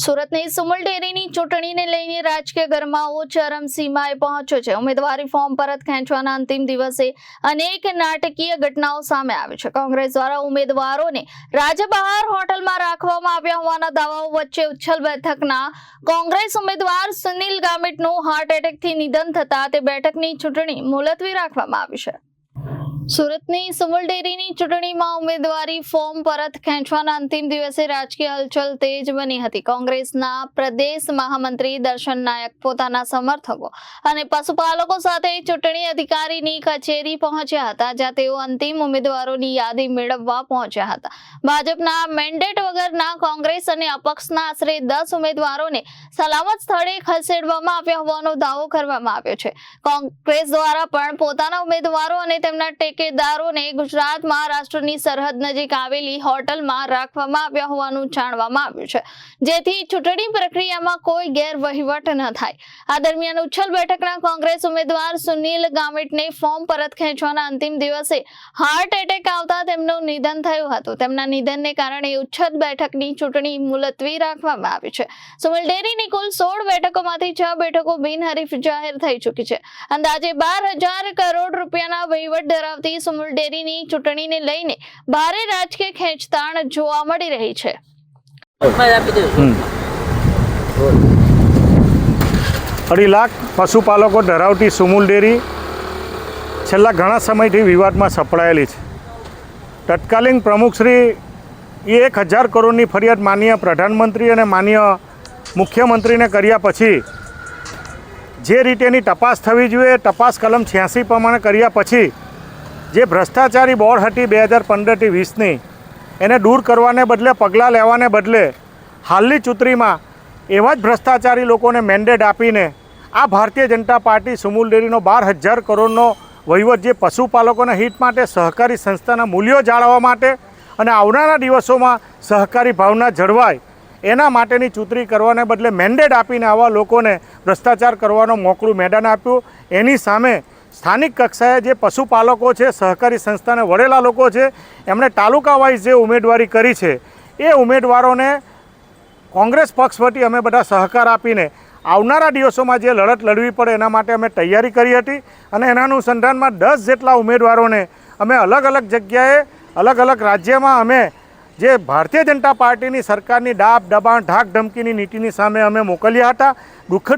સુરતની સુમુલ ડેરીની ચૂંટણીને લઈને રાજકીય ગરમાવો ચરમસીમાએ પહોંચ્યો છે। ઉમેદવારી ફોર્મ પરત ખેંચવાના અંતિમ દિવસે અનેક નાટકીય ઘટનાઓ સામે આવી છે। કોંગ્રેસ દ્વારા ઉમેદવારોને રાજ્ય બહાર હોટલમાં રાખવામાં આવ્યા હોવાના દાવાઓ વચ્ચે ઉચ્છલ બેઠકના કોંગ્રેસ ઉમેદવાર સુનિલ ગામિતનું હાર્ટ એટેકથી નિધન થતા તે બેઠકની ચૂંટણી મુલતવી રાખવામાં આવી છે। સુરતની સુમુલ ડેરીની ચૂંટણીમાં ઉમેદવારી ફોર્મ પરત ખેંચવાના અંતિમ દિવસે રાજકીય હલચલ તેજ બની હતી। કોંગ્રેસના પ્રદેશ મહામંત્રી દર્શન નાયક પોતાના સમર્થકો અને પશુપાલકો સાથે ચૂંટણી અધિકારીની કચેરી પહોંચ્યા હતા, જ્યાં તેઓ અંતિમ ઉમેદવારોની યાદી મેળવવા પહોંચ્યા હતા। ભાજપના મેન્ડેટ વગરના કોંગ્રેસ અને અપક્ષના આશરે 10 ઉમેદવારોને સલામત સ્થળે ખસેડવામાં આવ્યા હોવાનો દાવો કરવામાં આવ્યો છે। કોંગ્રેસ દ્વારા પણ પોતાના ઉમેદવારો અને તેમના ટેકેદારોને ગુજરાત મહારાષ્ટ્રની સરહદ નજીક આવેલી હોટલમાં રાખવામાં આવ્યા હોવાનું જાણવામાં આવ્યું છે, જેથી ચૂંટણી પ્રક્રિયામાં કોઈ ગેરવહીવટ ન થાય। આ દરમિયાન ઉચ્છલ બેઠકના કોંગ્રેસ ઉમેદવાર સુનિલ ગામિતને ફોર્મ પરત ખેંચવાના અંતિમ દિવસે હાર્ટ એટેક આવતા તેમનું નિધન થયું હતું। તેમના નિધનને કારણે ઉચ્છલ બેઠકની ચૂંટણી મુલતવી રાખવામાં આવી છે। સુમુલ ડેરીની કુલ 16 બેઠકોમાંથી 6 બેઠકો બિનહરીફ જાહેર થઈ ચૂકી છે। અંદાજે 12,000 કરોડ રૂપિયાના વહીવટ ધરાવતી સુમુલ ડેરીની ચૂંટણીને લઈને ભારે રાજકીય ખેંચતાણ જોવા મળી રહી છે। 2.5 લાખ પશુપાલકો ધરાવતી સુમુલ ડેરી છેલ્લા ઘણા સમયથી વિવાદમાં સપડાયેલી છે। તત્કાલીન પ્રમુખશ્રી 1,000 કરોડની ફરિયાદ માનનીય પ્રધાનમંત્રી અને માનનીય મુખ્યમંત્રીને કર્યા પછી જે રીતેની તપાસ થવી જોઈએ, તપાસ કલમ 86 પ્રમાણે કર્યા પછી જે ભ્રષ્ટાચારી બોર્ડ હતી 2015થી 20ની, એને દૂર કરવાને બદલે પગલાં લેવાને બદલે હાલની ચૂંટણીમાં એવા જ ભ્રષ્ટાચારી લોકોને મેન્ડેટ આપીને આ ભારતીય જનતા પાર્ટી સુમુલ ડેરીનો 12,000 કરોડનો વહીવટ જે પશુપાલકોના હિત માટે, સહકારી સંસ્થાના મૂલ્યો જાળવવા માટે અને આવનારા દિવસોમાં સહકારી ભાવના જળવાય એના માટેની ચૂંટણી કરવાને બદલે મેન્ડેટ આપીને આવા લોકોને ભ્રષ્ટાચાર કરવાનો મોકળું મેદાન આપ્યું। એની સામે સ્થાનિક કક્ષાએ જે પશુપાલકો છે, સહકારી સંસ્થાને વળેલા લોકો છે, એમણે તાલુકા વાઇઝ જે ઉમેદવારી કરી છે એ ઉમેદવારોને કોંગ્રેસ પક્ષ વતી અમે બધા સહકાર આપીને આવનારા દિવસોમાં જે લડત લડવી પડે એના માટે અમે તૈયારી કરી હતી અને એના અનુસંધાનમાં 10 જેટલા ઉમેદવારોને અમે અલગ અલગ જગ્યાએ, અલગ અલગ રાજ્યમાં અમે જે ભારતીય જનતા પાર્ટીની સરકારની દાબ દબાણ, ઢાક ધમકીની નીતિની સામે અમે મોકલ્યા હતા।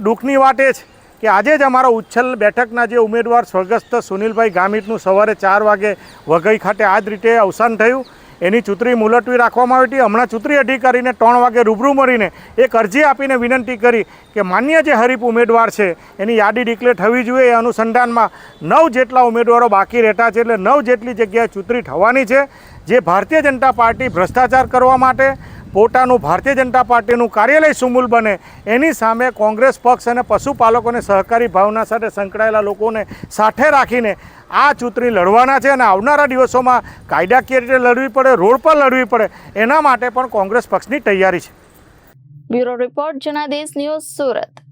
દુઃખની વાત એ છે કે આજે જ અમારા ઉચ્છલ બેઠકના જે ઉમેદવાર સ્વર્ગસ્થ સુનિલભાઈ ગામિતનું સવારે 4 વાગે વઘઈ ખાતે આ જ રીતે અવસાન થયું। એની ચૂંટણી મુલતવી રાખવામાં આવી હતી। હમણાં ચૂંટણી અધિકારીને 3 વાગે રૂબરૂ મળીને એક અરજી આપીને વિનંતી કરી કે માન્ય જે હરીફ ઉમેદવાર છે એની યાદી ડિક્લેર થવી જોઈએ। એ અનુસંધાનમાં 9 જેટલા ઉમેદવારો બાકી રહેતા છે, એટલે 9 જેટલી જગ્યાએ ચૂંટણી થવાની છે। જે ભારતીય જનતા પાર્ટી ભ્રષ્ટાચાર કરવા માટે પોતાનું ભારતીય જનતા પાર્ટીનું કાર્યાલય સુમુલ બને એની સામે કોંગ્રેસ પક્ષ અને પશુપાલકોને સહકારી ભાવના સાથે સંકળાયેલા લોકોને સાથે રાખીને આ ચૂંટણી લડવાના છે અને આવનારા દિવસોમાં કાયદાકીય રીતે લડવી પડે, રોડ પર લડવી પડે, એના માટે પણ કોંગ્રેસ પક્ષની તૈયારી છે। Bureau report Janadesh news, Surat.